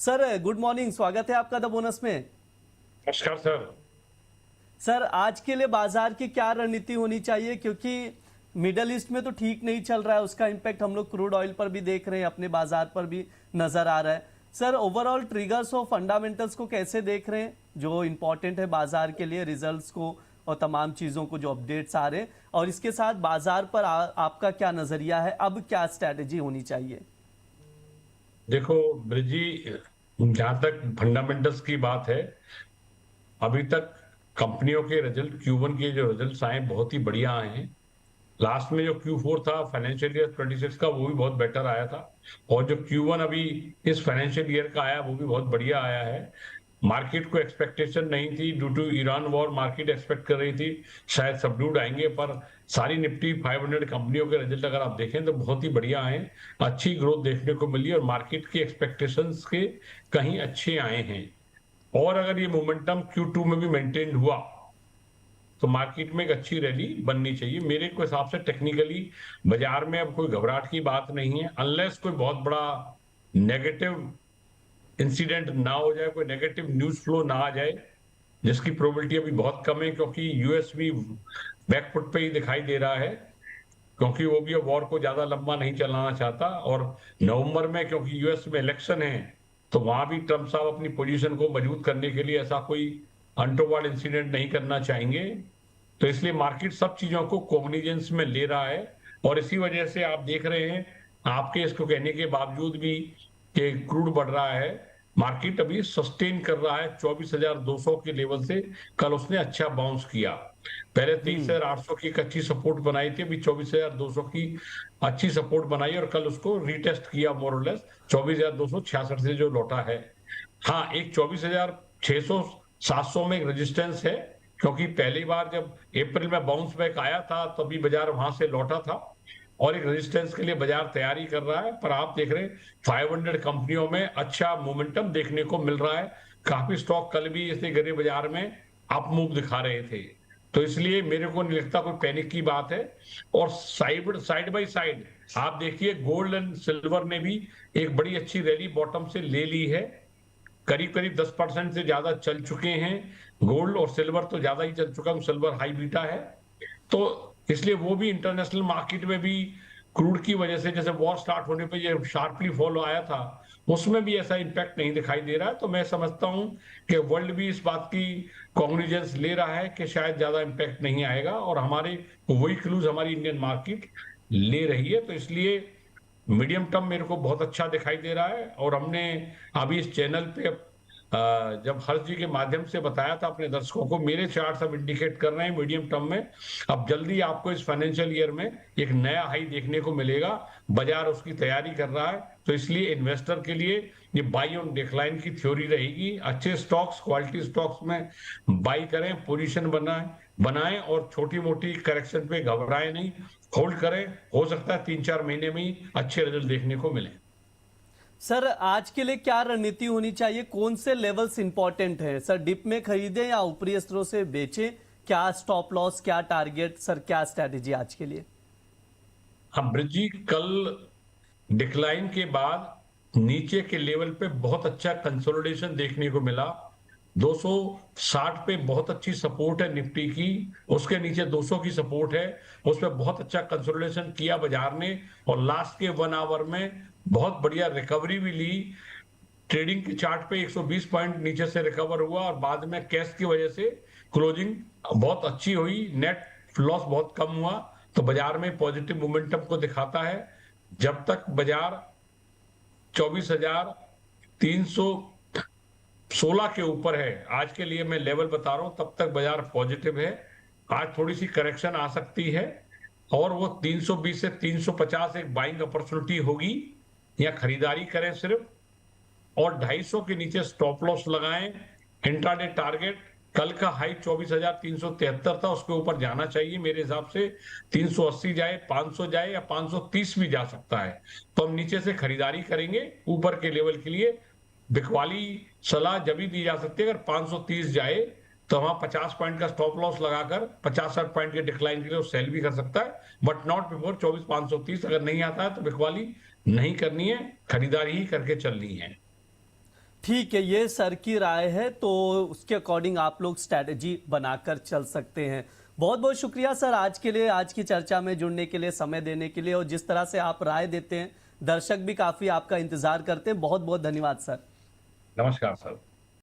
Sir good morning, स्वागत है आपका द बोनस में। नमस्कार सर। सर आज के लिए बाजार की क्या रणनीति होनी चाहिए, क्योंकि मिडल ईस्ट में तो ठीक नहीं चल रहा है, उसका इम्पैक्ट हम लोग क्रूड ऑयल पर भी देख रहे हैं, अपने बाजार पर भी नजर आ रहा है। सर ओवरऑल ट्रिगर्स और फंडामेंटल्स को कैसे देख रहे हैं जो इंपॉर्टेंट है बाजार के लिए, रिजल्ट्स को और तमाम चीज़ों को जो अपडेट्स आ रहे हैं, और इसके साथ बाजार पर आपका क्या नजरिया है, अब क्या स्ट्रैटेजी होनी चाहिए? देखो ब्रिजी, जहां तक फंडामेंटल्स की बात है, अभी तक कंपनियों के रिजल्ट Q1 के जो रिजल्ट्स आए बहुत ही बढ़िया आए हैं। लास्ट में जो Q4 था फाइनेंशियल ईयर 26 का, वो भी बहुत बेटर आया था। और जो Q1 अभी इस फाइनेंशियल ईयर का आया वो भी बहुत बढ़िया आया है। मार्केट को एक्सपेक्टेशन नहीं थी due to Iran war, market expect कर रही थी शायद सबड्यूड आएंगे, पर सारी निफ्टी 500 कंपनियों के रिजल्ट अगर आप देखें तो बहुत ही बढ़िया आए, अच्छी ग्रोथ देखने को मिली और मार्केट की एक्सपेक्टेशंस के कहीं अच्छे आए हैं। और अगर ये मोमेंटम Q2 में भी मेंटेन हुआ तो मार्केट में एक अच्छी रैली बननी चाहिए। मेरे को हिसाब से टेक्निकली बाजार में अब कोई घबराहट की बात नहीं है, अनलेस कोई बहुत बड़ा नेगेटिव इंसिडेंट ना हो जाए, कोई नेगेटिव न्यूज फ्लो ना आ जाए, जिसकी प्रोबेबिलिटी अभी बहुत कम है, क्योंकि यूएस भी बैकफुट पे ही दिखाई दे रहा है, क्योंकि वो भी वॉर को ज्यादा लंबा नहीं चलाना चाहता। और नवंबर में क्योंकि यूएस में इलेक्शन है, तो वहां भी ट्रंप साहब अपनी पोजीशन को मजबूत करने के लिए ऐसा कोई अनटोवर्ड इंसिडेंट नहीं करना चाहेंगे। तो इसलिए मार्केट सब चीजों को कॉग्निजेंस में ले रहा है, और इसी वजह से आप देख रहे हैं, आपके इसको कहने के बावजूद भी कि क्रूड बढ़ रहा है, मार्केट अभी सस्टेन कर रहा है 24,200 के लेवल से। कल उसने अच्छा बाउंस किया, पहले 23,800 की एक अच्छी सपोर्ट बनाई थी, अभी 24,200 की अच्छी सपोर्ट बनाई और कल उसको रीटेस्ट किया मोरलेस 24,266 से जो लौटा है। हाँ, एक 24,600 700 में एक रेजिस्टेंस है, क्योंकि पहली बार जब अप्रैल में बाउंस बैक आया था तभी बाजार वहां से लौटा था, और एक रेजिस्टेंस के लिए बाजार तैयारी कर रहा है। पर आप देख रहे हैं 500 कंपनियों में अच्छा मोमेंटम देखने को मिल रहा है। काफी स्टॉक कल भी इसे गिरे बाजार में अप मूव दिखा रहे थे, तो इसलिए मेरे को नहीं लगता कोई पैनिक की बात है। और साइड बाय साइड आप देखिए, गोल्ड एंड सिल्वर ने भी एक बड़ी अच्छी रैली बॉटम से ले ली है, करीब करीब 10% से ज्यादा चल चुके हैं। गोल्ड और सिल्वर तो ज्यादा ही चल चुका है, सिल्वर हाई बीटा है, तो इसलिए वो भी इंटरनेशनल मार्केट में भी क्रूड की वजह से, जैसे वॉर स्टार्ट होने पे ये शार्पली फॉल आया था, उसमें भी ऐसा इंपैक्ट नहीं दिखाई दे रहा है। तो मैं समझता हूं कि वर्ल्ड भी इस बात की कॉग्निजेंस ले रहा है कि शायद ज्यादा इंपैक्ट नहीं आएगा, और हमारे वही क्लूज हमारी इंडियन मार्केट ले रही है। तो इसलिए मीडियम टर्म मेरे को बहुत अच्छा दिखाई दे रहा है। और हमने अभी इस चैनल पे जब हर्ष जी के माध्यम से बताया था अपने दर्शकों को, मेरे चार्ट सब इंडिकेट कर रहे हैं मीडियम टर्म में अब जल्दी आपको इस फाइनेंशियल ईयर में एक नया हाई देखने को मिलेगा। बाजार उसकी तैयारी कर रहा है, तो इसलिए इन्वेस्टर के लिए ये बाई ऑन डिक्लाइन की थ्योरी रहेगी। अच्छे स्टॉक्स, क्वालिटी स्टॉक्स में बाई करें, पोजीशन बनाएं और छोटी मोटी करेक्शन पे घबराएं नहीं, होल्ड करें। हो सकता है 3-4 महीने में ही अच्छे रिजल्ट देखने को मिले। सर आज के लिए क्या रणनीति होनी चाहिए, कौन से लेवल्स इंपॉर्टेंट हैं? सर डिप में खरीदें या ऊपरी स्तरों से बेचें? क्या स्टॉप लॉस, क्या टारगेट, सर क्या स्ट्रैटेजी आज के लिए? हाँ ब्रिजी, कल डिक्लाइन के बाद नीचे के लेवल पे बहुत अच्छा कंसोलिडेशन देखने को मिला। 260 पे बहुत अच्छी सपोर्ट है निफ्टी की, उसके नीचे 200 की सपोर्ट है, उसमें बहुत अच्छा कंसोलिडेशन किया बाजार ने, और लास्ट के 1 आवर में बहुत बढ़िया रिकवरी भी ली। ट्रेडिंग के चार्ट पे 120 पॉइंट नीचे से रिकवर हुआ, और बाद में कैश की वजह से क्लोजिंग बहुत अच्छी हुई, नेट लॉस बहुत कम हुआ, तो बाजार में पॉजिटिव मोमेंटम को दिखाता है। जब तक बाजार 24,316 के ऊपर है, आज के लिए मैं लेवल बता रहा हूं, तब तक बाजार पॉजिटिव है। आज थोड़ी सी करेक्शन आ सकती है, और वो 320 से 350 एक बाइंग अपॉर्चुनिटी होगी, या खरीदारी करें सिर्फ, और 250 के नीचे स्टॉप लॉस लगाएं। इंट्राडे टारगेट कल का हाई 24,373 था, उसके ऊपर जाना चाहिए मेरे हिसाब से। 380 जाए, 500 जाए, या 530 भी जा सकता है, तो हम नीचे से खरीदारी करेंगे। ऊपर के लेवल के लिए बिकवाली सलाह जब भी दी जा सकती है, अगर 530 जाए तो वहां 50 पॉइंट का स्टॉप लॉस लगाकर 50-60 पॉइंट के डिक्लाइन के लिए सेल भी कर सकता है, बट नॉट बिफोर 24,530। अगर नहीं आता है तो बिकवाली नहीं करनी है, खरीदारी ही करके चलनी है। ठीक है, ये सर की राय है, तो उसके अकॉर्डिंग आप लोग स्ट्रैटेजी बनाकर चल सकते हैं। बहुत बहुत शुक्रिया सर आज के लिए, आज की चर्चा में जुड़ने के लिए, समय देने के लिए, और जिस तरह से आप राय देते हैं दर्शक भी काफ़ी आपका इंतज़ार करते हैं। बहुत बहुत धन्यवाद सर। नमस्कार सर।